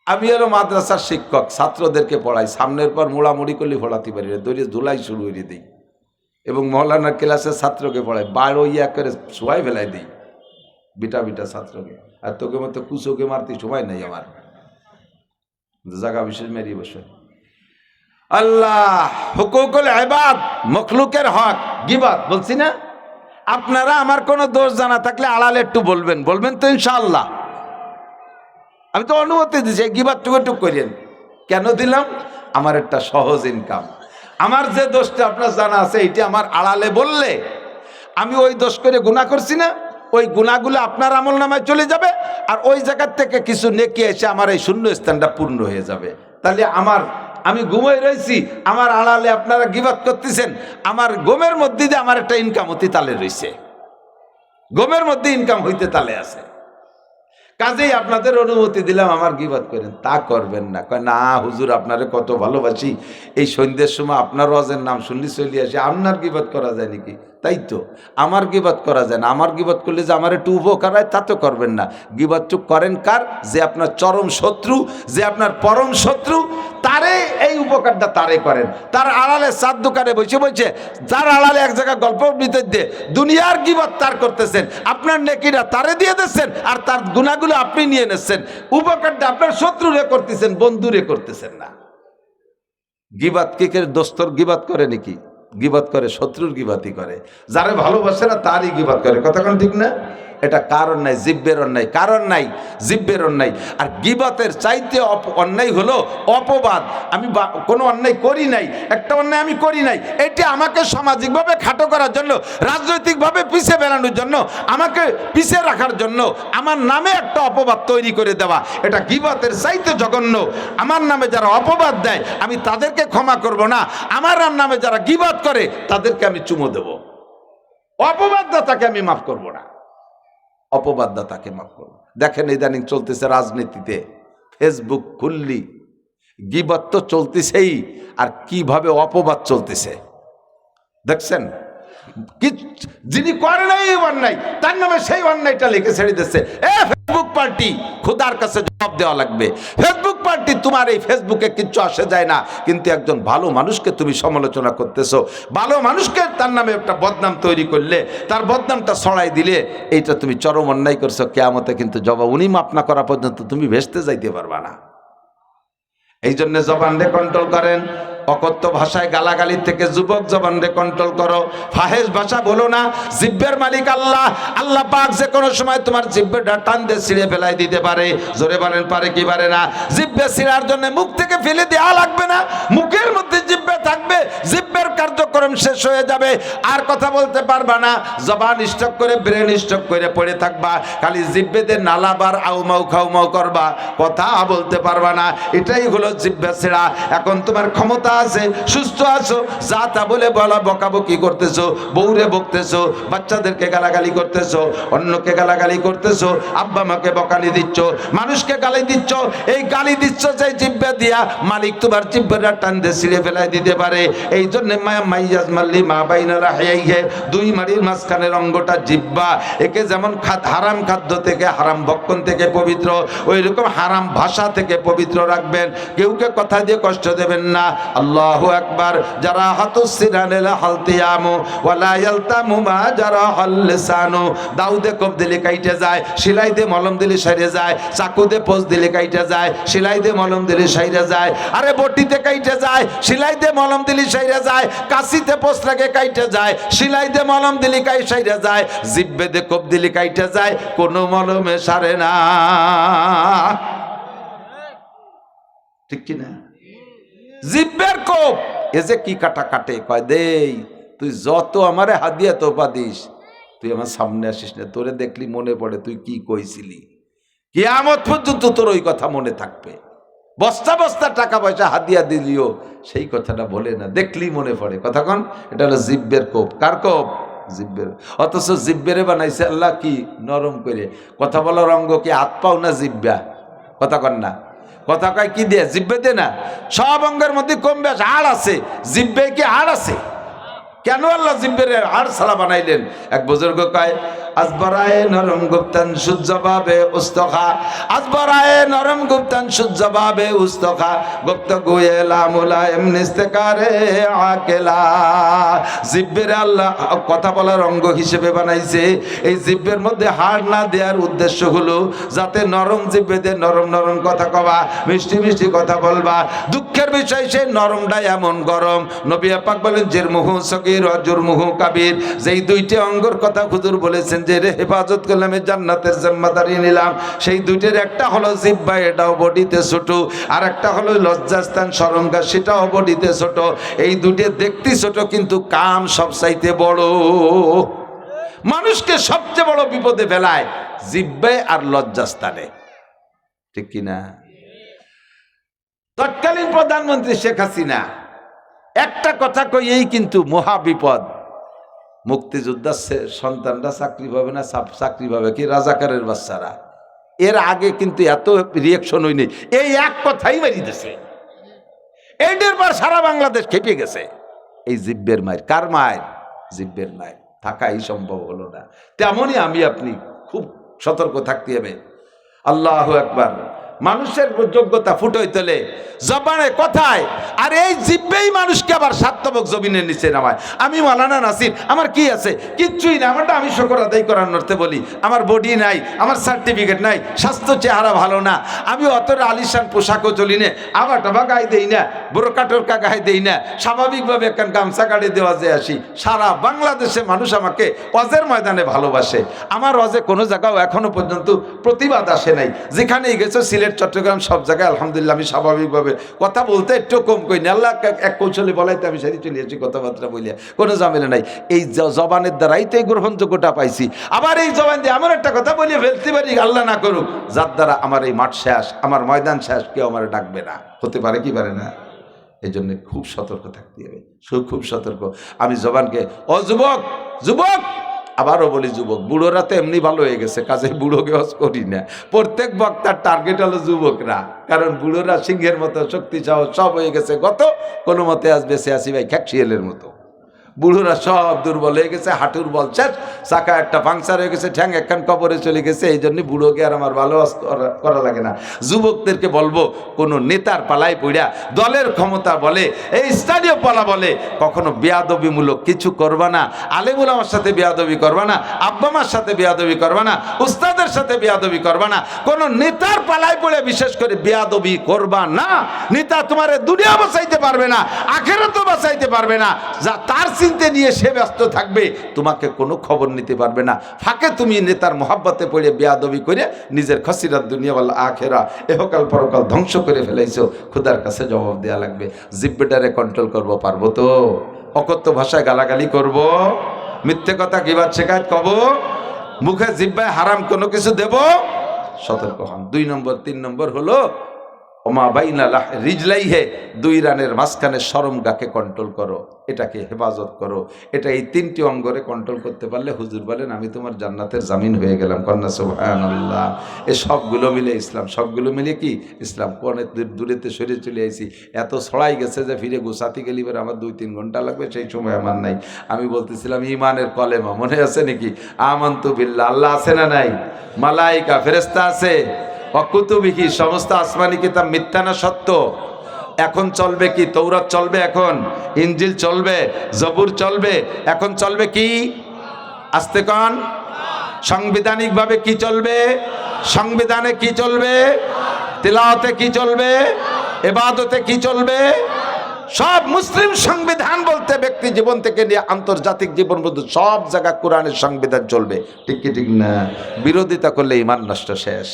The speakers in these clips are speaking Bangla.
আমি হলো মাদ্রাসার শিক্ষক, ছাত্রদেরকে পড়াই, সামনের পর মোড়ামুড়ি করলে পড়াতে পারি না, দৌড়ে ধুলাই শুরু করে দিই এবং মহলানার ক্লাসের ছাত্রকে পড়াই, বারো ইয়া করে শোয়াই ফেলাই দিই বিটা বিটা ছাত্রকে। আর তোকে মতো কুচোকে মারতে সময় নেই আমার, জায়গা বিশেষ মেরি বসে। আল্লাহ হুকুকুল ইবাদ, মখলুকের হক, গিবত বলছি না? আপনারা আমার কোনো দোষ জানা থাকলে আড়ালে একটু বলবেন, বলবেন তো ইনশাআল্লাহ। আমি তো অনুমতি দিচ্ছি, গিবত টুকুটুক করেন। কেন দিলাম? আমার একটা সহজ ইনকাম। আমার যে দোষটা আপনার জানা আছে এইটা আমার আড়ালে বললে আমি ওই দোষ করে গুনাহ করছি না, ওই গুনাহগুলো আপনার আমল নামায় চলে যাবে, আর ওই জায়গার থেকে কিছু নেকি এসে আমার এই শূন্য স্থানটা পূর্ণ হয়ে যাবে। তাহলে আমি ঘুমাই রয়েছি, আমার আড়ালে আপনারা গিবত করতেছেন, আমার ঘুমের মধ্যে দিয়ে আমার একটা ইনকাম হতে তালে রয়েছে, ঘুমের মধ্যে ইনকাম হইতে তালে আছে। কাজেই আপনাদের অনুমতি দিলাম আমার গিবত করেন, তা করবেন না। কয় না হুজুর আপনারে কত ভালোবাসি, এই সন্ধ্যের সময় আপনার ওয়াজের নাম শুনলি চলে আসে, আপনার গিবত করা যায় নাকি? তাই তো, আমার গিবত করা যায় না। আমার গিবত করলে যে আমার একটু উপকার হয় তা তো করবেন না। গিবত চুপ করেন কার? যে আপনার চরম শত্রু, যে আপনার পরম শত্রু, তারে এই উপকারটা তারে করেন। তার আড়ালে চার দোকানে বসে বসে, যার আড়ালে এক জায়গায় গল্প নিতে দিয়ে দুনিয়ার গিবত তার করতেছেন, আপনার নেকিরা তারে দিয়ে দিচ্ছেন, আর তার গুনাহগুলো আপনি নিয়ে নিচ্ছেন। উপকারটা আপনার শত্রুরে করতেছেন, বন্ধুরে করতেছেন না। গিবত কি করে? দোস্তর গিবত করে নাকি? গিবত করে শত্রুর গিবতই করে, যারে ভালোবাসে না তারই গিবত করে। কথা কোন ঠিক না? এটা কারণ নাই, জিব্বের অন্যায়, কারণ নাই, জিব্বের অন্যায়। আর গিবতের চাইতে অন্যায় হলো অপবাদ। আমি কোনো অন্যায় করি নাই, একটা অন্যায় আমি করি নাই, এটি আমাকে সামাজিকভাবে খাটো করার জন্য, রাজনৈতিকভাবে পিছিয়ে বেড়ানোর জন্য, আমাকে পিছিয়ে রাখার জন্য আমার নামে একটা অপবাদ তৈরি করে দেওয়া, এটা গিবতের চাইতে জঘন্য। আমার নামে যারা অপবাদ দেয় আমি তাদেরকে ক্ষমা করব না, আমার নামে যারা গিবত করে তাদেরকে আমি চুমো দেব। অপবাদদাতাকে আমি মাফ করব না, অপবাদদাতাকে মাফ করব। দেখেন ইদানিং চলতেছে রাজনীতিতে, ফেসবুক খুললি গিবত তো চলতেছেই, আর কিভাবে অপবাদ চলতেছে দেখছেন। যিনি করে নাই অন্যায়, তার নামে সেই অন্যায়টা লিখে ছেড়ে দিচ্ছে। ফেসবুক পার্টি, খোদার কাছে জবাব দেওয়া লাগবে। ফেসবুক পার্টি, তোমার এই ফেসবুকে কিচ্ছু আসে যায় না, কিন্তু একজন ভালো মানুষকে তুমি সমালোচনা করতেছো, ভালো মানুষকে তার নামে একটা বদনাম তৈরি করলে, তার বদনামটা ছড়াই দিলে, এইটা তুমি চরম অন্যায় করছো। কিয়ামতে কিন্তু জবাব উনি মাফ না করা পর্যন্ত তুমি ভেস্তে যাইতে পারবা না। এই জন্য জবানরে কন্ট্রোল করেন। অকথ্য ভাষায় গালাগালির থেকে যুবক জবানরে কন্ট্রোল করো। ফাহেশ ভাষা বলো না। জিব্বের মালিক আল্লাহ, আল্লাহ পাক যে কোনো সময় তোমার জিব্বেটা টান দিয়ে ছিঁড়ে ফেলাই দিতে পারে। জোরে বলেন পারে কি পারে না? জিব্বে ছিঁড়ার জন্য মুখ থেকে ফেলে দেওয়া লাগবে না, মুখের মধ্যে জিব্বে থাকবে, জিব্বের কার্যক্রম শেষ হয়ে যাবে, আর কথা বলতে পারবা না। জবান স্টক করে, ব্রেন স্টক করে পড়ে থাকবা, খালি জিব্বেতে নালাবার আউমাউ খাউমাউ করবা, কথা বলতে পারবা না। এটাই হলো জিব্বে ছিঁড়া। এখন তোমার ক্ষমতা আছে, সুস্থ আছো, যা তা বলে বলা বকাবকি করতেছো, বউরে বকতেছো, বাচ্চাদেরকে গালাগালি করতেছো, অন্যকে গালাগালি করতেছো, আব্বা মাকে বকানি দিচ্ছ, মানুষকে গালি দিচ্ছ। এই গালি দিচ্ছ যে জিব্বা দিয়া, মালিক তোমার জিব্বাটা টান দিয়ে ছিঁড়ে ফেলাই দিতে পারে। এই জন্য মাইয়াজ মাল্লি মা বাইনা রাহিয়াইহে, দুই মাড়ির মাঝখানের অঙ্গটা জিব্বা। একে যেমন হারাম খাদ্য থেকে, হারাম ভক্ষণ থেকে পবিত্র, ওই রকম হারাম ভাষা থেকে পবিত্র রাখবেন। কেউকে কথা দিয়ে কষ্ট দেবেন না। আল্লাহু আকবার। যারা হাতুস সিনানিল হালতিয়ামু ওয়ালা ইয়ালতামু মা যারা হাল লিসানু। দাউদে কোপ দিলে কাইটে যায়, সেলাই দিয়ে মলম দিলে সাইরে যায়, চাকু দিয়ে পোজ দিলে কাইটে যায়, সেলাই দিয়ে মলম দিলে সাইরে যায়, আরে বটিতে কাইটে যায়, সেলাই দিয়ে মলম দিলে সাইরে যায়, কাশিতে পোজ লাগে কাইটে যায়, সেলাই দিয়ে মলম দিলে কাই সাইরে যায়, জিব্বে দিয়ে কোপ দিলে কাইটে যায়, কোনো মলমে সারে না। ঠিক কি না? জিব্বের কোপ, এ যে কি কাটা কাটে। কয় দেই তুই যত আমারে হাদিয়া তোপা দিস, তুই আমার সামনে আসিস না, তোরে দেখলি মনে পড়ে তুই কি কইছিলি, কিয়ামত পর্যন্ত তোর ওই কথা মনে থাকবে। বস্তা বস্তা টাকা পয়সা হাদিয়া দিলিও সেই কথাটা বলে না, দেখলি মনে পড়ে। কথা কন, এটা হলো জিব্বের কোপ। কার কোপ? জিব্বের। অথচ জিব্বেরে বানাইছে আল্লাহ কি নরম করে। কথা বলার অঙ্গ কি হাত পাও না জিব্বা? কথা কন না, কথা কয় কি দিয়ে? জিব্বে দিয়ে না। সব অঙ্গের মধ্যে কম বেশ হাড় আছে, জিব্বে কি হাড় আছে? কেন আল্লাহ জিব্বের হাড় ছাড়া বানাইলেন? এক বুজুর্গ কয় আজবরায়ে নরম গুপ্তান সুজবাবে উস্তখা, আজবরায়ে নরম গুপ্তান সুজবাবে উস্তখা, গুপ্ত গুয়েলা মুলায়েম নিস্তেকারে আকেলা। জিব্বের আল্লাহ কথা বলার অঙ্গ হিসেবে বানাইছে। এই জিব্বের মধ্যে হাড় না দেওয়ার উদ্দেশ্য হলো যাতে নরম জিব্বে দিয়ে নরম নরম কথা কবা, মিষ্টি মিষ্টি কথা বলবা। দুঃখের বিষয় সেই নরমটা এমন গরম। নবী পাক বলেন জিরমুহু সগীর ওয়া জুরমুহু কাবীর। যেই দুইটি অঙ্গর কথা হুজুর বলেছেন যে রে হেফাজত করলে আমি জান্নাতের জিম্মাদারি নিলাম, সেই দুইটির একটা হলো জিহ্বা, এটাও বডিতে ছোট, আর একটা হলো লজ্জাস্থান শরমগা, সেটাও বডিতে ছোট। এই দুটি দেখতে ছোট কিন্তু কাম সবচাইতে বড়। মানুষকে সবচেয়ে বড় বিপদে ফেলায় জিহ্বায় আর লজ্জাস্থানে, ঠিক কিনা? তৎকালীন প্রধানমন্ত্রী শেখ হাসিনা একটা কথা কইয়েই কিন্তু মহা বিপদ। মুক্তিযোদ্ধার সন্তানরা চাকরি পাবে না, চাকরি পাবে কি রাজাকারের বাচ্চারা। এর আগে কিন্তু এত রিয়েকশন হয়নি, এই এক কথাই মারি দিয়েছে। এইটার পর সারা বাংলাদেশ খেপে গেছে। এই জিব্বের মায়ের, কার মায়ের? জিব্বের মায়ের। থাকাই সম্ভব হলো না। তেমনই আমি আপনি খুব সতর্ক থাকতে হবে। আল্লাহু আকবার। মানুষের যোগ্যতা ফুটোই তোলে জবানে কথায়, আর এই জিব্বেই মানুষকে আবার স্বার্থবক জমিনের নিচে নামায়। আমি মাওলানা নাসির, আমার কি আছে? কিচ্ছুই না। আমারটা আমি শুকর আদায় করার নড়তে বলি, আমার বডি নাই, আমার সার্টিফিকেট নাই, স্বাস্থ্য চেহারা ভালো না, আমি অত আলিশান পোশাকও চলি না, আবার টাবা গায়ে দেই না, বোরকা টোরকা গায়ে দেই না, স্বাভাবিকভাবে একখান গামছা গাড়ি দেওয়া যে আসি। সারা বাংলাদেশে মানুষ আমাকে অজের ময়দানে ভালোবাসে। আমার অজে কোনো জায়গাও এখনো পর্যন্ত প্রতিবাদ আসে নাই। যেখানেই গেছে সিলেট, চট্টগ্রাম, সব জায়গায় আলহামদুলিল্লাহ আমি স্বাভাবিকভাবে কথা বলতে একটু কম করি না। আল্লাহ এক কৌশলে বলাইতে আমি সারি চলে আসছি, কথাবার্তা বলিয়া কোনো ঝামেলা নাই। এই জবানের দ্বারাই তো এই গ্রহণযোগ্যতা পাইছি। আবার এই জবান দিয়ে আমার একটা কথা বলিয়ে ফেলতে পারি, আল্লাহ না করুক, যার দ্বারা আমার এই মাঠ শেষ, আমার ময়দান শেষ, কেউ আমার ডাকবে না। হতে পারে কি পারে না? এই জন্য খুব সতর্ক থাকতে হবে, খুব সতর্ক। আমি জবানকে ও যুবক, যুবক, আবারও বলি যুবক, বুড়োরা তো এমনি ভালো হয়ে গেছে, কাজে বুড়োকে হজ করি না। প্রত্যেক বক্তার টার্গেট হলো যুবকরা, কারণ বুড়োরা সিংহের মতো শক্তি সাহস সব হয়ে গেছে। গত কোনো মতে আসবে সে আসি ভাই খ্যাকশিয়ালের মতো। বুড়োরা সব দুর্বল হয়ে গেছে, হাঁটুর বল শেষ, চাকা একটা পাংচার হয়ে গেছে, ঠ্যাং একখান কবরে চলে গেছে। এই জন্য বুড়োকে আর আমার ভালো করা লাগে না। যুবকদেরকে বলবো, কোনো নেতার পালায় পড়া দলের ক্ষমতা বলে, এই স্থানীয় পালা বলে, কখনো বেয়াদবিমূলক কিছু করবা না। আলেমুল আমার সাথে বেয়াদবি করবা না, আব্বা মার সাথে বেয়াদবি করবা না, উস্তাদের সাথে বেয়াদবি করবা না। কোনো নেতার পালায় পড়ে বিশেষ করে বেয়াদবি করবা না। নেতা তোমার দুনিয়া বাঁচাইতে পারবে না, আখেরাতও বাঁচাইতে পারবে না। যা তার চিন্তা নিয়ে সে ব্যস্ত থাকবে, তোমাকে কোনো খবর নিতে পারবে না। ফাঁকে তুমি নেতার মোহাব্বতে পড়ে বেয়াদবি করে নিজের খসিরাত দুনিয়া ওয়াল আখেরা, এহকাল পরকাল ধ্বংস করে ফেলাইছো। খোদার কাছে জবাব দেয়া লাগবে। জিব্বেটারে কন্ট্রোল করবো, পারবো তো? অকথ্য ভাষায় গালাগালি করব, মিথ্যে কথা গীবাত শেখায়ত কব, মুখে জিব্বায় হারাম কোনো কিছু দেব? সতর্ক হন। 2 নম্বর 3 নম্বর হলো ওমা বাইনা রিজলাইহে, 2 রানের মাঝখানে শরমগাকে কন্ট্রোল করো, এটাকে হেফাজত করো। এটা এই 3টি অঙ্গরে কন্ট্রোল করতে পারলে হুজুর বলেন আমি তোমার জান্নাতের জামিন হয়ে গেলাম। কন্যা সুবহানাল্লাহ। এ সবগুলো মিলে ইসলাম, সবগুলো মিলে কি ইসলাম। কোনে দূরেতে সরে চলে আইছি, এত ছড়াই গেছে যে ফিরে গোছাতে গেলে এবার আমার 2-3 ঘন্টা লাগবে, সেই সময় আমার নাই। আমি বলতেছিলাম ইমানের কলেমা মনে আছে নাকি? আমানতু বিল্লাহ, আল্লাহ আছে না নাই? মালাইকা ফেরেশতা আছে, অকুতুবিহি সমস্ত আসমানি কিতাব মিথ্যা না সত্য? এখন চলবে কি? তৌরাত চলবে, এখন ইনজিল চলবে, জবুর চলবে, এখন চলবে কি? আস্তে কন। সাংবিধানিক ভাবে কি চলবে? সংবিধানে কি চলবে? তিলাওয়াতে কি চলবে? ইবাদতে কি চলবে? সব মুসলিম সংবিধান বলতে ব্যক্তি জীবন থেকে নিয়ে আন্তর্জাতিক জীবন পর্যন্ত সব জায়গায় কোরআনের সংবিধান চলবে। ঠিক কি ঠিক না? বিরোধিতা করলে ঈমান নষ্ট, শেষ।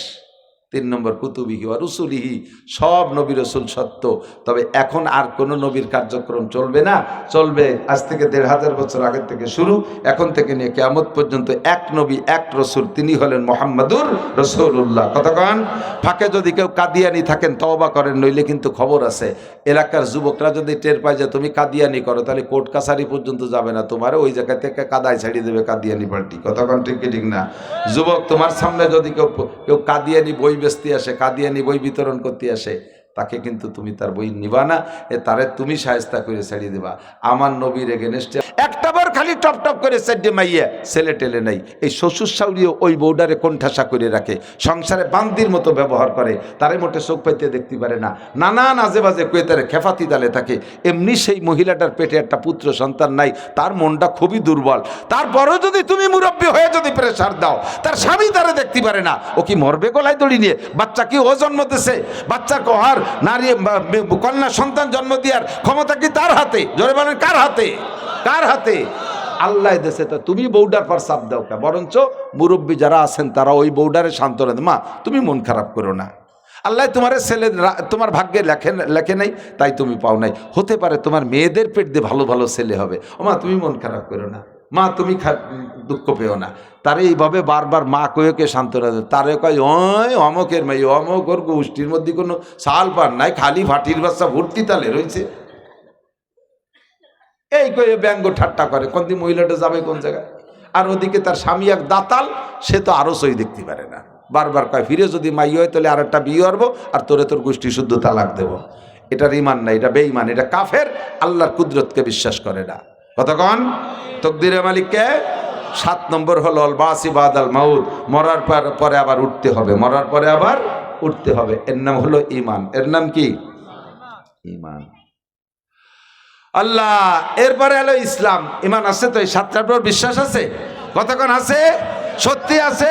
3 নম্বর কুতুবিহি ওয়া রুসুলিহি, সব নবী রসুল সত্য, তবে এখন আর কোন নবীর কার্যক্রম চলবে না। চলবে আজ থেকে 1500 বছর আগের থেকে শুরু, এখন থেকে নিয়ে কিয়ামত পর্যন্ত এক নবী এক রসুল, তিনি হলেন মুহাম্মাদুর রাসূলুল্লাহ। কতক্ষণ ফাঁকে যদি কেউ কাদিয়ানি থাকেন তওবা করেন, নইলে কিন্তু খবর আছে। এলাকার যুবকরা যদি টের পায় যে তুমি কাদিয়ানি করো, তাহলে কোর্ট কাছারি পর্যন্ত যাবে না, তোমার ওই জায়গা থেকে কাদায় ছাড়িয়ে দেবে কাদিয়ানি পার্টি। কতক্ষণ ঠিক কি ঠিক না? যুবক, তোমার সামনে যদি কেউ কাদিয়ানি বই বেচতে আসে, কাদিয়ানি বই বিতরণ করতে আসে, তাকে কিন্তু তুমি তার বই নিবা না, তারে তুমি শায়েস্তা করে ছাড়িয়ে দেবা। আমার নবীর এগেনস্টে একটা বার খালি টপ টপ করে সাইডে মাইয়া ছেলে টেলে নাই। এই শ্বশুর শাশুড়িও ওই বউডারে কোণঠাসা করে রাখে, সংসারে বান্দির মতো ব্যবহার করে, তারে মোটে চোখ পাইতে দেখতে পারে না, নানান আজে বাজে কয়ে তারে খেফাতি তালে থাকে। এমনি সেই মহিলাটার পেটে একটা পুত্র সন্তান নাই, তার মনটা খুবই দুর্বল। তারপরেও যদি তুমি মুরব্বী হয়ে যদি প্রেসার দাও, তার স্বামী তারে দেখতে পারে না, ও কি মরবে গলায় দড়ি নিয়ে? বাচ্চা কি ও জন্ম দিছে? বাচ্চার কহার নারী কন্যা সন্তান জন্ম দেওয়ার ক্ষমতা কি তার হাতে? জোরে বলেন, কার হাতে? কার হাতে? আল্লাহ দেশে। তো তুমি বউডার পর চাপ দাও কে? বরঞ্চ মুরব্বী যারা আছেন তারা ওই বউডারে সান্ত্বনা দেন, মা তুমি মন খারাপ করো না, আল্লাহ তোমার ছেলে তোমার ভাগ্যে লেখে নাই তাই তুমি পাও নাই, হতে পারে তোমার মেয়েদের পেট দিয়ে ভালো ভালো ছেলে হবে। ও মা তুমি মন খারাপ করো না, মা তুমি দুঃখ পেও না। তারে এইভাবে বারবার মা কয়েকে সান্ত্বনা দেয়। তারে কয় ওই অমকের মেয়ে, অমক ওর গোষ্ঠীর মধ্যে কোনো সাল পান নাই, খালি ফাটির বাচ্চা ভর্তি তালে রয়েছে, এই কয়ে ব্যঙ্গ ঠাট্টা করে। কোন দিন মহিলাটা যাবে কোন জায়গায়? আর ওদিকে তার স্বামী এক দাতাল, সে তো আরো সই দেখতে পারে না, বারবার কয় ফিরে যদি মাই হয় তাহলে আর একটা বিয়ে করবো, আর তোরে তোর গোষ্ঠী শুদ্ধ তালাক দেবো। এটার ইমান নাই, এটা বেঈমান, এটা কাফের, আল্লাহর কুদরতকে বিশ্বাস করে না। কতক্ষণ তকদিরে মালিককে? 7 নম্বর হলো আল বাসি বাদাল মাউত, মরার পরে আবার উঠতে হবে, মরার পরে আবার উঠতে হবে। এর নাম হলো ইমান। এর নাম কি? ইমান। আল্লাহ। এরপরে হলো ইসলাম। ইমান আছে তো? এই 7টার উপর বিশ্বাস আছে? কতক্ষণ আছে? সত্যি আছে?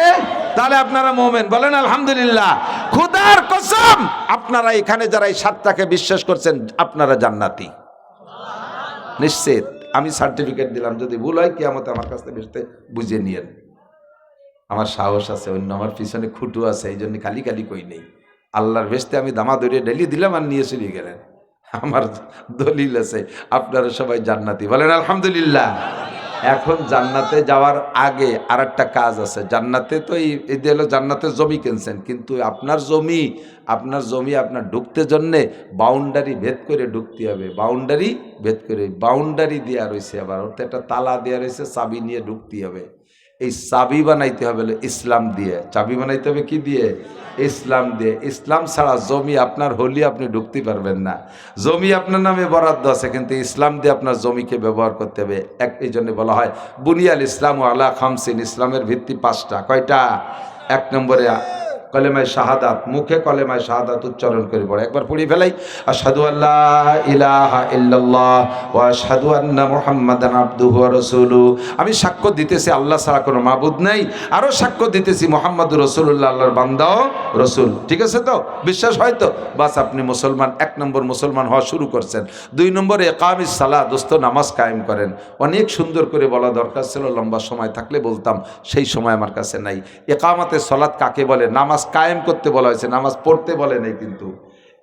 তাহলে আপনারা মুমিন, বলেন আলহামদুলিল্লাহ। খোদার কসম, আপনারা এখানে যারা এই 7টাকে বিশ্বাস করছেন আপনারা জান্নাতি নিশ্চিত। আমি সার্টিফিকেট দিলাম, যদি ভুল হয় কিয়ামতে আমার কাছ থেকে বেশতে বুঝে নিয়েন। আমার সাহস আছে, অন্য আমার পিছনে খুঁটু আছে, এই জন্য খালি খালি কই নেই। আল্লাহর বেশতে আমি দামা দরিয়ে ডেলি দিলাম আর নিয়ে চলে গেলেন। আমার দলিল আছে, আপনারা সবাই জান্নাতি, বলেন আলহামদুলিল্লাহ। এখন জান্নাতে যাওয়ার আগে আর একটা কাজ আছে। জান্নাতে তো এই হলো জান্নাতের জমি কিনছেন, কিন্তু আপনার জমি আপনার ঢুকতে জন্যে বাউন্ডারি ভেদ করে ঢুকতে হবে। বাউন্ডারি ভেদ করে, বাউন্ডারি দেওয়া রয়েছে, আবার ওতে একটা তালা দেওয়া রয়েছে, চাবি নিয়ে ঢুকতে হবে। এই চাবি বানাইতে হবে ইসলাম দিয়ে। চাবি বানাইতে হবে কি দিয়ে? ইসলাম দিয়ে। ইসলাম ছাড়া জমি আপনার হলি আপনি ঢুকতে পারবেন না। জমি আপনার নামে বরাদ্দ আছে, কিন্তু ইসলাম দিয়ে আপনার জমিকে ব্যবহার করতে হবে। এই জন্য বলা হয় বুনিয়াল ইসলাম আলা খামসিন, ইসলামের ভিত্তি 5টা। কয়টা? 1 নম্বরে কলেমায় শাহাদাত, মুখে কলেমায় শাহাদাত উচ্চারণ করে পড়ে। একবার পড়ি ফেলাই, আশহাদু আল্লা ইলাহা ইল্লাল্লাহ ওয়া আশহাদু আন্না মুহাম্মাদান আবদুহু ওয়া রাসূলুহু। আমি সাক্ষ্য দিতেছি আল্লাহ ছাড়া কোনো মাবুদ নেই, আরও সাক্ষ্য দিতেছি মুহাম্মাদুর রাসূলুল্লাহ আল্লাহর বান্দা ও রাসূল। ঠিক আছে তো? বিশ্বাস হয় তো? বাস আপনি মুসলমান। 1 নম্বর মুসলমান হওয়া শুরু করছেন। 2 নম্বরে ইকামিস সালাহ, দোস্ত নামাজ কায়েম করেন। অনেক সুন্দর করে বলা দরকার ছিল, লম্বা সময় থাকলে বলতাম, সেই সময় আমার কাছে নাই। ইকামাতে সালাত কাকে বলে? নামাজ কায়েম করতে বলা হয়েছে, নামাজ পড়তে বলে নাই। কিন্তু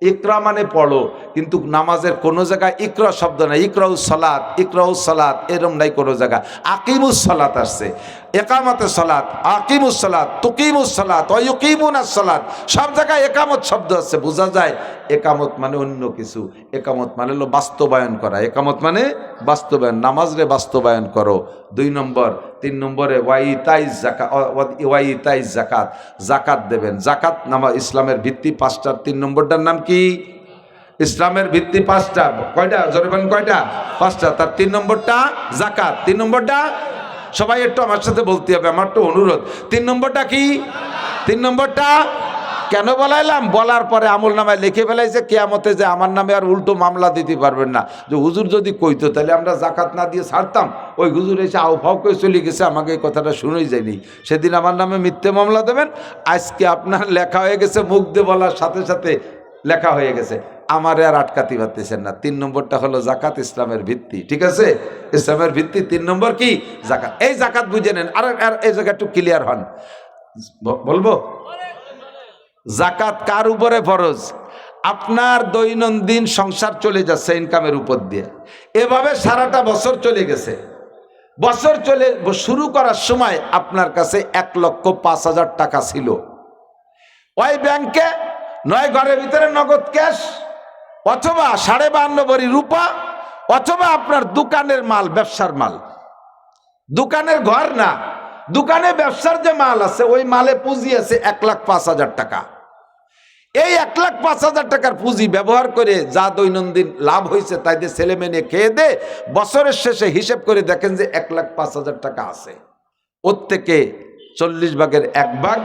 ইকরা মানে পড়ো, কিন্তু নামাজের কোনো জায়গায় ইকরা শব্দ নাই। ইকরাউস সালাত এরম নাই কোনো জায়গা। আকিমুস সালাত আসছে। একামতে সালাত, আকিমুস সালাত, তুকিমুস সালাত, ওয়া ইউকিমুনাস সালাত, সব জায়গায় একামত শব্দ আছে। বোঝা যায় একামত মানে অন্য কিছু। একামত মানে হলো বাস্তবায়ন করা। একামত মানে বাস্তবায়ন, নামাজরে বাস্তবায়ন করো। 2 নম্বর। 3 নম্বরে ওয়াইতাইজ জাকাত, জাকাত দেবেন। জাকাত নামাজ ইসলামের ভিত্তি 5টার 3 নম্বরটার নাম কি? ইসলামের ভিত্তি 5টা। কয়টা? জোরে বলেন কয়টা? 5টা। তার 3 নম্বরটা জাকাত। 3 নম্বরটা সবাই একটু আমার সাথে বলতে হবে, আমার তো অনুরোধ। 3 নম্বরটা কি? 3 নম্বরটা কেন বলাইলাম? বলার পরে আমল নামায় লিখে ফেলাইছে কিয়ামতে যে আমার নামে আর উল্টো মামলা দিতে পারবেন না। যে হুজুর যদি কইতো তাহলে আমরা জাকাত না দিয়ে ছাড়তাম। ওই হুজুর এসে আউফাউ করে চলে গেছে, আমাকে এই কথাটা শুনেই যায়নি, সেদিন আমার নামে মিথ্যে মামলা দেবেন। আজকে আপনার লেখা হয়ে গেছে, মুখ দিয়ে বলার সাথে সাথে লেখা হয়ে গেছে, আমারে আর আটকাতে পারতেছেন না। 3 নম্বরটা হলো জাকাত, ইসলামের ভিত্তি। ঠিক আছে? ইসলামের ভিত্তি 3 নম্বর কি? জাকাত। এই জাকাত বুঝে নেন। আর এই জায়গা একটু ক্লিয়ার হন, বলবো জাকাত কার উপরে ফরজ? আপনার দৈনন্দিন সংসার চলে যাচ্ছে ইনকামের উপর দিয়ে, এভাবে সারাটা বছর চলে গেছে। বছর চলে শুরু করার সময় আপনার কাছে 1,05,000 টাকা ছিল। ওই ব্যাংকে নয় ঘরের ভিতরে নগদ ক্যাশ, অথবা 52.5 ভরি রূপা, অথবা আপনার দোকানের মাল, ব্যবসার মাল। দোকানের ঘর না, দোকানে ব্যবসার যে মাল আছে ওই মালে পুঁজি আছে 1,05,000 টাকা। এই 1,05,000 টাকার পুঁজি ব্যবহার করে যা দৈনন্দিন লাভ হয়েছে তাই দিয়ে ছেলে মেয়ে খেয়ে দে, বছরের শেষে হিসেব করে দেখেন যে 1,05,000 টাকা আছে। ওর থেকে 40 ভাগের 1 ভাগ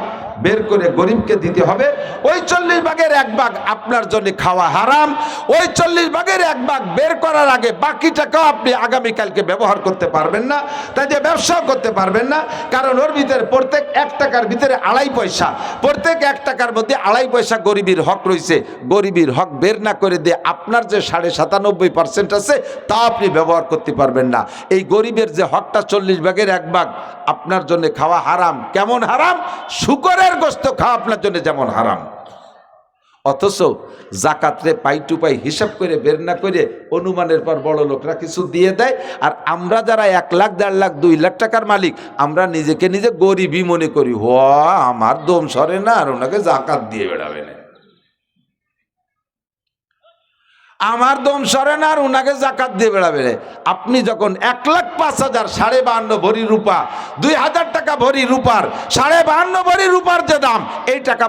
বের করে গরিবকে দিতে হবে। ওই 40 ভাগের 1 ভাগ আপনার জন্য খাওয়া হারাম। ওই 40 ভাগের 1 ভাগ বের করার আগে বাকি টাকাও আপনি আগামীকালকে ব্যবহার করতে পারবেন না, তাই যে ব্যবসাও করতে পারবেন না। কারণ ওর ভিতরে প্রত্যেক 1 টাকার ভিতরে 2.5 পয়সা, প্রত্যেক 1 টাকার মধ্যে 2.5 পয়সা গরিবের হক রয়েছে। গরিবের হক বের না করে দিয়ে আপনার যে 97.5% আছে তা আপনি ব্যবহার করতে পারবেন না। এই গরিবের যে হকটা 40 ভাগের 1 ভাগ আপনার জন্য খাওয়া হারাম। কেমন হারাম? শুকরের গোশত খাওয়া আপনার জন্য যেমন হারাম। অথচ জাকাতরে পাই টু পাই হিসাব করে বের না করে অনুমানের পর বড় লোকরা কিছু দিয়ে দেয়। আর আমরা যারা 1 লাখ, 1.5 লাখ, 2 লাখ টাকার মালিক, আমরা নিজেকে নিজে গরিবই মনে করি। আমার দম সরে না, আর ওনাকে জাকাত দিয়ে বেড়াবে না, আমার দম সরে না আর ওনাকে জাকাত দিয়ে বেড়াবে। আপনি যখন 1,05,000 52 ভরি রূপা, 2,000 টাকা ভরি রূপার, 52 ভরি রূপার যে দাম, এই টাকা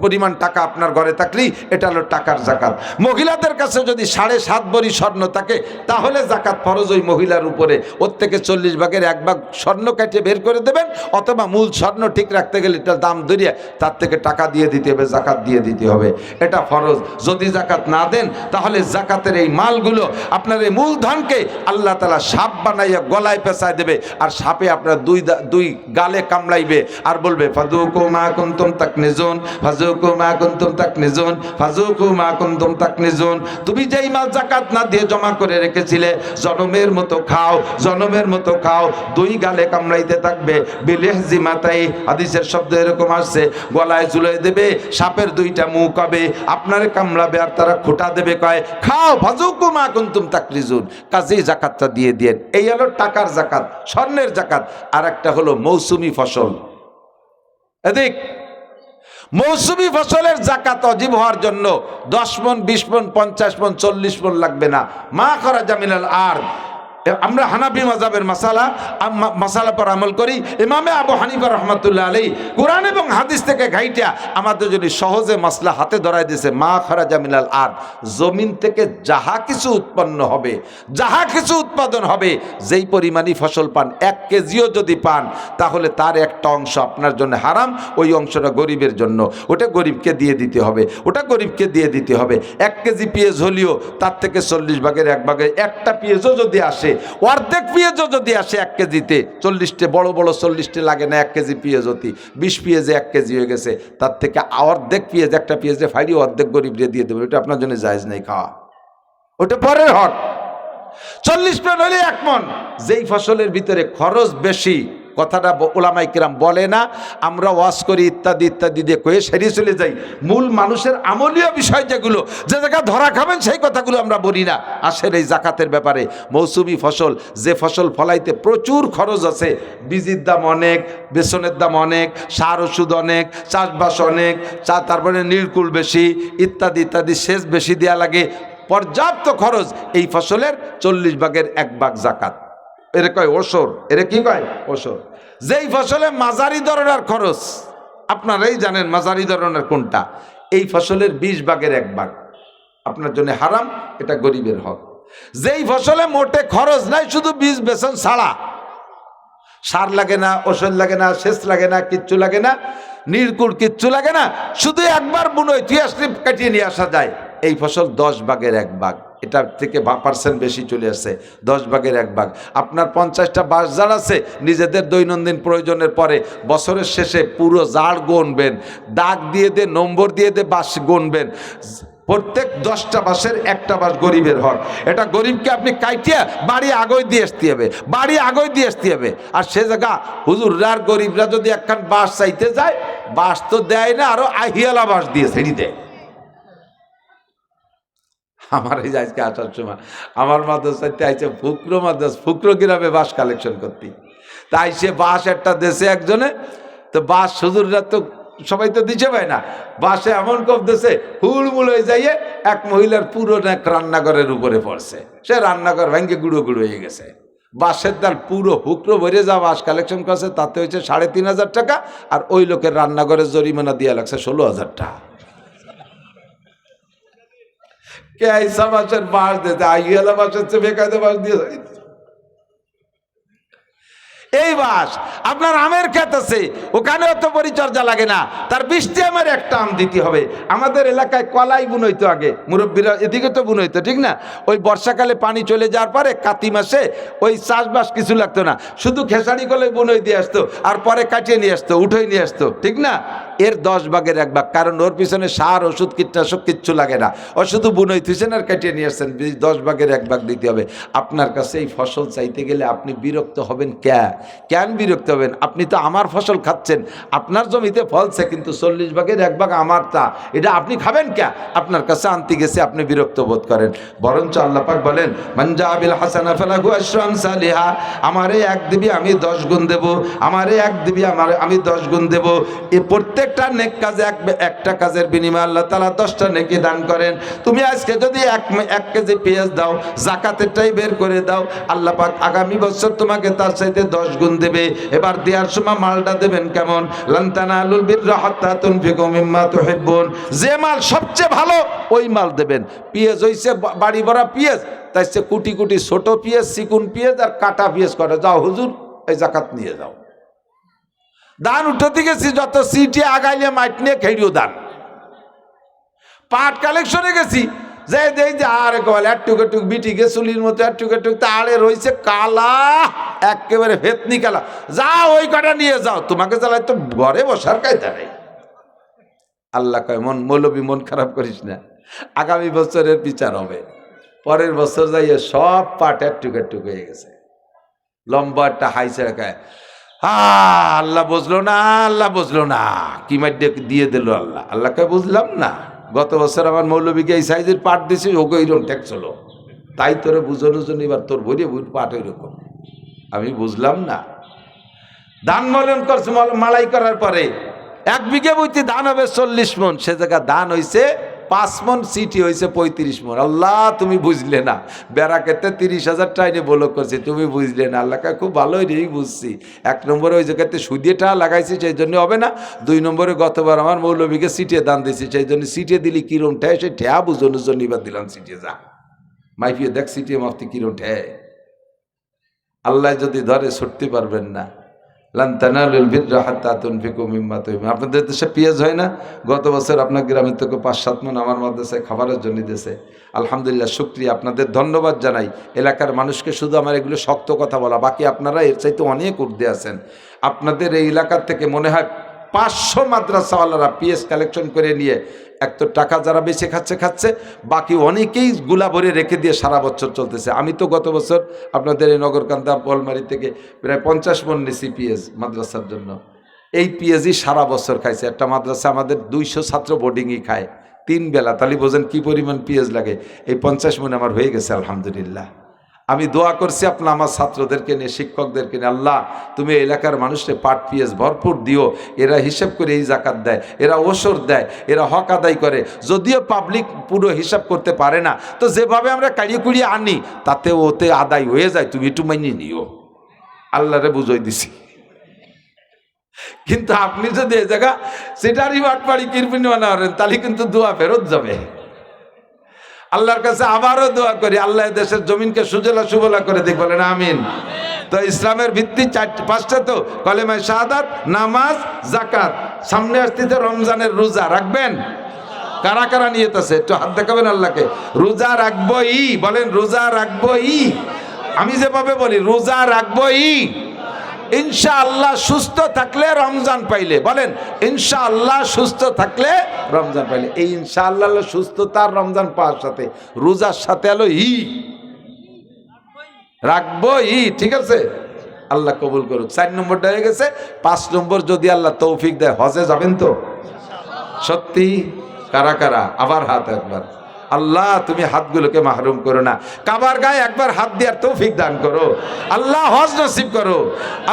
পরিমাণ টাকা আপনার ঘরে থাকলেই এটা হলো টাকার জাকাত। মহিলাদের কাছে যদি 7.5 ভরি স্বর্ণ থাকে তাহলে জাকাত ফরজ ওই মহিলার উপরে। ওর থেকে 40 ভাগের 1 ভাগ স্বর্ণ কেটে বের করে দেবেন, অথবা মূল স্বর্ণ ঠিক রাখতে গেলে এটার দাম ধরিয়ে তার থেকে টাকা দিয়ে দিতে হবে, জাকাত দিয়ে দিতে হবে, এটা ফরজ। যদি জাকাত না দেন তাহলে জাকাতের এই মালগুলো আপনার এই মূলধনকে আল্লাহ তাআলা সাপ বানাইয়া গলায় পেঁচায় দেবে। আর সাপে আপনার দুই গালে কামড়াইবে আর বলবে ফাযুকু মা কুনতুম তাকনিজুন, ফাযুকু মা কুনতুম তাকনিজুন, ফাযুকু মা কুনতুম তাকনিজুন। তুমি যেই মাল জাকাত না দিয়ে জমা করে রেখেছিলে, জনমের মতো খাও, জনমের মতো খাও। 2 গালে কামড়াইতে থাকবে। বিলিহজি মাতাই, হাদিসের শব্দ এরকম আসছে, গলায় ঝুলাই দেবে, সাপের 2টা মুখ হবে, আপনারে কামড়াবে আর তারা খোঁটা দেবে, কয় খাও, ফাযুকু মা কুনতুম তাকরিজুন। কাজেই জাকাতটা দিয়ে দেন। এই হলো টাকার জাকাত, স্বর্ণের জাকাত। আর একটা হলো মৌসুমি ফসল। এদিক মৌসুমি ফসলের জাকাত ওয়াজিব হওয়ার জন্য 10 মণ, 20 মণ, 50 মণ, 40 মণ লাগবে না। মা খারাজা মিনাল আরদ। আমরা হানাফি মাযহাবের মাসালা পর আমল করি। ইমামে আবু হানিফা রাহমাতুল্লাহ আলাইহি কোরআন এবং হাদিস থেকে ঘাইটা আমাদের যদি সহজে মাসলা হাতে ধরাই দিয়েছে, মা খারাজা মিনাল আরদ, জমিন থেকে যাহা কিছু উৎপন্ন হবে, যাহা কিছু উৎপাদন হবে, যেই পরিমাণই ফসল পান, 1 কেজিও যদি পান তাহলে তার একটা অংশ আপনার জন্য হারাম, ওই অংশটা গরিবের জন্য। ওটা গরিবকে দিয়ে দিতে হবে, ওটা গরিবকে দিয়ে দিতে হবে। 1 কেজি পেঁয়াজ হলেও তার থেকে 40 ভাগের 1 ভাগে একটা পেঁয়াজও যদি আসে, অর্ধেক পেঁয়াজও যদি আসে 1 কেজিতে, 40টে বড় বড় 40টে লাগে না 1 কেজি পেঁয়াজ হতি, 20 পেঁয়াজে 1 কেজি হয়ে গেছে, তার থেকে অর্ধেক পেঁয়াজ, একটা পেঁয়াজে ফাইডি অর্ধেক গরিবরে দিয়ে দেবে। ওটা আপনার জন্য জায়েজ নেই খাওয়া, ওটা পরের হক। 40 মণ হলে 1 মণ। যেই ফসলের ভিতরে খরচ বেশি, কথাটা ওলামাই কিরাম বলে না, আমরা ওয়াজ করি ইত্যাদি ইত্যাদি দিয়ে কয়ে সেরিয়ে চলে যাই। মূল মানুষের আমলীয় বিষয় যেগুলো, যে জায়গা ধরা খাবেন সেই কথাগুলো আমরা বলি না। আসলে এই জাকাতের ব্যাপারে মৌসুমি ফসল, যে ফসল ফলাইতে প্রচুর খরচ আছে, বীজের দাম অনেক, বেসনের দাম অনেক, সার ওষুধ অনেক, চাষবাস অনেক, তারপরে নীলকুল বেশি, ইত্যাদি ইত্যাদি, সেচ বেশি দেওয়া লাগে, পর্যাপ্ত খরচ। এই ফসলের 40 ভাগের 1 ভাগ জাকাত। এরে কয় ওসর, এরে কি কয় ওসর। যেই ফসলে মাঝারি ধরনের খরচ, আপনারাই জানেন মাঝারি ধরনের কোনটা, এই ফসলের 20 ভাগের 1 ভাগ আপনার জন্য হারাম, এটা গরিবের হক। যেই ফসলে মোটে খরচ নাই, শুধু বীজ বেসন ছাড়া, সার লাগে না, ওষুধ লাগে না, সেচ লাগে না, কিচ্ছু লাগে না, নির্কুল কিচ্ছু লাগে না, শুধু একবার বুনোয় 83 কাটিয়ে নিয়ে আসা যায়, এই ফসল 10 ভাগের 1 ভাগ। এটার থেকে % বেশি চলে আসছে, 10 ভাগের 1 ভাগ। আপনার 50টা বাঁশ ঝাড় আছে, নিজেদের দৈনন্দিন প্রয়োজনের পরে বছরের শেষে পুরো ঝাড় গুনবেন, দাগ দিয়ে দিয়ে নম্বর দিয়ে দিয়ে বাঁশ গুনবেন। প্রত্যেক 10টা বাঁশের 1টা বাঁশ গরিবের হক। এটা গরিবকে আপনি কাইটিয়া বাড়ি আগই দিয়ে আসতে হবে, বাড়ি আগই দিয়ে আসতে হবে। আর সে জায়গা হুজুররা আর গরিবরা যদি একখান বাঁশ চাইতে যায়, বাঁশ তো দেয় না, আরো আহিয়ালা বাঁশ দিয়ে ছেড়ে দেয়। আমার এই আজকে আসার সময় আমার মাদ্রাসাতে আইছে ফুকরো মাদ্রাস, ফুকরো গ্রামে বাঁশ কালেকশন করতে, তাই সে বাঁশ একটা দেশে একজনে, তো বাঁশ হুজুররা তো সবাই তো দিচ্ছে পায় না, বাঁশে এমন কপ দেশে হুড়মুল হয়ে যাইয়ে এক মহিলার পুরো এক রান্নাঘরের উপরে পড়ছে, সে রান্নাঘর ভেঙে গুঁড়ো গুঁড়ো হয়ে গেছে। বাঁশের দাল পুরো হুকরো ভরে যা বাঁশ কালেকশন করছে, তাতে হয়েছে 3,500 টাকা, আর ওই লোকের রান্নাঘরের জরিমানা দিয়ে লাগছে 16,000 টাকা। কে আইসা মাসের বাস দিতে আইয়ালা মাসের চেয়ে বেকায়দে বাস দিয়ে যাইতে। এই বাস আপনার আমের ক্ষেত আছে, ওখানেও তো পরিচর্যা লাগে না, তার 20টি আমের একটা আম দিতে হবে। আমাদের এলাকায় কলাই বুনইতো আগে, মুরব্বীরা এদিকে তো বুনইতো, ঠিক না? ওই বর্ষাকালে পানি চলে যাওয়ার পরে কাতি মাসে ওই চাষবাস কিছু লাগতো না, শুধু খেসারি কলাই বুনই দিয়ে আসতো, আর পরে কাটিয়ে নিয়ে আসতো, উঠেই নিয়ে আসতো, ঠিক না? এর 10 ভাগের 1 ভাগ, কারণ ওর পিছনে সার ওষুধ কীটনাশক কিচ্ছু লাগে না, ও শুধু বুনই থুইছেন আর কাটিয়ে নিয়ে আসছেন, 10 ভাগের 1 ভাগ দিতে হবে। আপনার কাছে এই ফসল চাইতে গেলে আপনি বিরক্ত হবেন কেন বিরক্ত হবেন? আপনি তো আমার ফসল খাচ্ছেন, আপনার জমিতে ফলছে, কিন্তু 40 ভাগের 1 ভাগ আমারটা, এটা আপনি খাবেন আপনার কাছে আনতে গেছে আপনি বিরক্ত বোধ করেন। বরঞ্চ আল্লাহ পাক বলেন, মান জা বিল হাসানা ফালাহু আশরু আমসালিহা, আমারে 1 দিবি আমি 10 গুণ দেব, আমারে 1 দিবি আমি 10 গুণ দেব। এই প্রত্যেকটা নেক কাজে একটা কাজের বিনিময়ে আল্লাহ তাআলা 10টা নেকি দান করেন। তুমি আজকে যদি 1 কেজি পেঁয়াজ দাও, যাকাতেরটাই বের করে দাও, আল্লাহ পাক আগামী বছর তোমাকে তার চাইতে 10 গুণ দেবে। এবার দেওয়ার সময় মালটা দেবেন কেমন? লান তানালুল বিররা হাত্তা তুনফিকু মিম্মা তুহিব্বুন, যে মাল সবচেয়ে ভালো ওই মাল দেবেন। পেঁয়াজ হইছে বাড়ি ভরা পেঁয়াজ, তাই সে কুটি কুটি ছোট পেঁয়াজ, চিকুন পেঁয়াজ আর কাটা পেঁয়াজ করে, যাও হুজুর এই যাকাত নিয়ে যাও। দান উঠাতে গেছি, যত সিটি আগাইলে মাইট নিয়ে খেড়িও দান। পাট কালেকশনে গেছি, যে দেই যে আর কল একটুক একটুক বিটি গে চুলির মতো একটুক একটুক তাড়ে রয়েছে কালা, একেবারে ফেতনি কালা, যাও ওই কটা নিয়ে যাও, তোমাকে জ্বালাই তো ঘরে বসার কায়দা নেই। আল্লাহ কয়, মৌলবী মন খারাপ করিস না, আগামী বছরের বিচার হবে, পরের বছর যাইয়ে সব পাট একটুক একটুক হয়ে গেছে, লম্বা একটা হাইছে রাখায়। আল্লাহ বুঝলো না, আল্লাহ বুঝলো না, কি মাইডে দিয়ে দিল আল্লাহ। আল্লাহকে বুঝলাম না, গত বছর আমার মৌলবীকে এই সাইজের পাট দিছে, ওকে এইরকম ট্যাক্স হলো, তাই তোরে বুঝানোর জন্য এবার তোর বইরে পাট ওইরকম। আমি বুঝলাম না। ধান মলন করছে, মালাই করার পরে 1 বিঘে বইতে ধান হবে 40 মণ, সে জায়গা ধান হয়েছে 5 মণ, সিটি হয়েছে 35 মণ। আল্লাহ তুমি বুঝলে না, বেড়া কেটে 30,000 টাইনে বলক করছে, তুমি বুঝলে না। আল্লাহকে খুব ভালোই রেই বুঝছি। 1 নম্বরে ওই জায়গাতে সুদিয়ে টাকা লাগাইছি, সেই জন্য হবে না। 2 নম্বরে গতবার আমার মৌলবীকে সিটিয়ে দান দিয়েছি, সেই জন্য সিটিয়ে দিলি কিরম ঠেয়, সেই ঠেয়া বুঝানোর জন্য এবার দিলাম সিটিয়ে, যা মাইফিয়ে দেখ সিটিয়ে মাফতি কিরম ঠেয়। আল্লাহ যদি ধরে ছুটতে পারবেন না। লান তানালুল বিররা হাত্তা তুনফিকু মিম্মা তুহিব্বুন। আপনাদের দেশে পেঁয়াজ হয় না? গত বছর আপনার গ্রামের থেকে 5-7 মণ আমার মাদ্রাসায় খাবারের জন্য দিয়েছে, আলহামদুলিল্লাহ, শুকরিয়া, আপনাদের ধন্যবাদ জানাই। এলাকার মানুষকে শুধু আমার এগুলো শক্ত কথা বলা, বাকি আপনারা এর চাইতে অনেক ঊর্ধ্বে আছেন। আপনাদের এই এলাকার থেকে মনে হয় 500 মাদ্রাসাওয়ালারা পিএস কালেকশন করে নিয়ে এক তো টাকা যারা বেশি খাচ্ছে, বাকি অনেকেই গুলা ভরে রেখে দিয়ে সারা বছর চলতেছে। আমি তো গত বছর আপনাদের এই নগরকান্দা পলমারি থেকে প্রায় 50 মণ নিছি পিএস মাদ্রাসার জন্য। এই পিএসই সারা বছর খাইছে। একটা মাদ্রাসা আমাদের 200 ছাত্র বোর্ডিংই খায় 3 বেলা, তাহলে বোঝেন কি পরিমাণ পিএস লাগে। এই 50 মণ আমার হয়ে গেছে আলহামদুলিল্লাহ। আমি দোয়া করছি আপনার আমার ছাত্রদেরকে নিয়ে, শিক্ষকদেরকে নিয়ে, আল্লাহ তুমি এলাকার মানুষকে পাট পিএস ভরপুর দিও। এরা হিসাব করে এই জাকাত দেয়, এরা ওসর দেয়, এরা হক আদায় করে। যদিও পাবলিক পুরো হিসাব করতে পারে না, তো যেভাবে আমরা কাড়িয়ে কুড়িয়ে আনি তাতে ওতে আদায় হয়ে যায়, তুমি একটু মাইনে নিও। আল্লাহরে বুঝাই দিছি। কিন্তু আপনি যদি এ জায়গা সেটারই বাটপাড়ি কিরপিনি বানা করেন, তাহলে কিন্তু দোয়া ফেরত যাবে। আল্লাহর কাছে আবারও দোয়া করি, আল্লাহ দেশের জমিনকে সুজলা সুবলা করে দিক, বলেন আমিন। তো ইসলামের ভিত্তি 4-5টা, তো কলেমায়ে শাহাদাত, নামাজ, যাকাত। সামনে আসতেছে রমজানের রোজা, রাখবেন? কারা কারা নিয়ত আছে একটু হাত দেখাবেন আল্লাহকে। রোজা রাখবই, বলেন রোজা রাখবই। আমি যেভাবে বলি রোজা রাখবই, ইনশাআল্লাহ সুস্থ থাকলে রমজান পাইলে, বলেন ইনশাআল্লাহ সুস্থ থাকলে রমজান পাইলে। এই ইনশাআল্লাহ সুস্থতার রমজান পাওয়ার সাথে রোজার সাথে এলো রাখবো ঠিক আছে? আল্লাহ কবুল করুক। 4 নম্বরটা হয়ে গেছে। 5 নম্বর যদি আল্লাহ তৌফিক দেয়, হজে যাবেন তো? সত্যি? কারা কারা? আবার হাত একবার। আল্লাহ তুমি হাতগুলোকে মাহরুম করো না, কাবার গায়ে একবার হাত দেওয়ার তৌফিক দান করো। আল্লাহ হজ নসিব করো,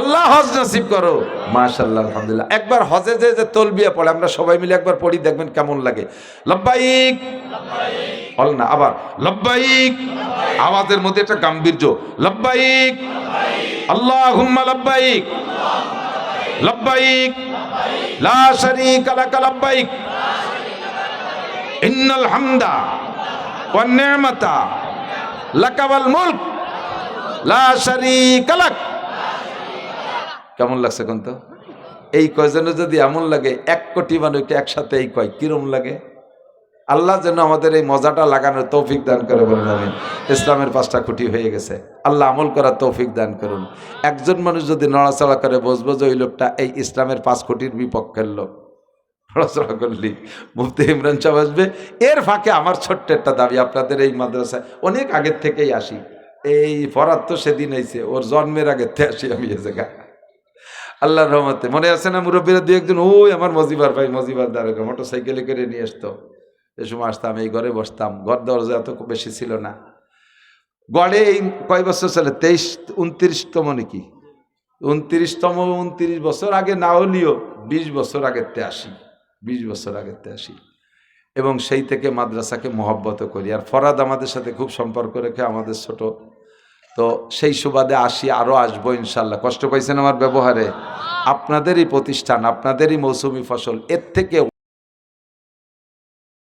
আল্লাহ হজ নসিব করো। মাশাআল্লাহ, আলহামদুলিল্লাহ। একবার হজে যে তলবিয়া পড়ে আমরা সবাই মিলে একবার পড়ি, দেখবেন কেমন লাগে। লব্বাইক, বল না আবার লব্বাইক, আওয়াজের মধ্যে একটা গাম্ভীর্য। লব্বাইক আল্লাহুম্মা লব্বাইক, লব্বাইক লা শারীকা লাকা লব্বাইক, ইন্নাল হামদা ওয়ান নি'মাতা লাকা ওয়াল মুলক লা শারীকা লাক। কেমন লাগছে কোন তো? এই কয়জনে যদি এমন লাগে 1 কোটি মানুষকে একসাথে এই কয়, কিরম লাগে? আল্লাহ যেন আমাদের এই মজাটা লাগানোর তৌফিক দান করে বলেন আমিন। ইসলামের 5টা খুঁটি হয়ে গেছে, আল্লাহ আমল করার তৌফিক দান করুন। একজন মানুষ যদি নড়াচড়া করে বুঝবো যে ওই লোকটা এই ইসলামের 5 কোটির বিপক্ষের লোক। নড়াচড়া করলি মুফতি ইমরান সাহেব আসবে। এর ফাঁকে আমার ছোট্ট একটা দাবি, আপনাদের এই মাদ্রাসায় অনেক আগের থেকেই আসি, এই ফরাত তো সেদিন হয়েছে, ওর জন্মের আগের থেকে আসি আমি এ জায়গা। আল্লাহর রহমতে মনে আছে না মুরব্বীরা 2-1 ওই আমার মজিবার ভাই, মজিবার দ্বারকা মোটরসাইকেলে করে নিয়ে আসতো। এ সময় আসতাম, এই ঘরে বসতাম, ঘর দরজা এত বেশি ছিল না। গড়ে এই কয় বছর চলে, 29তম নাকি 29 বছর আগে না হলেও 20 বছর আগেতে আসি, 20 বছর আগেতে আসি। এবং সেই থেকে মাদ্রাসাকে মহব্বত করি। আর ফরাদ আমাদের সাথে খুব সম্পর্ক রেখে আমাদের ছোট, তো সেই সুবাদে আসি, আরও আসবো ইনশাল্লাহ। কষ্ট পাইছেন আমার ব্যবহারে? আপনাদেরই প্রতিষ্ঠান, আপনাদেরই মৌসুমি ফসল, এর থেকে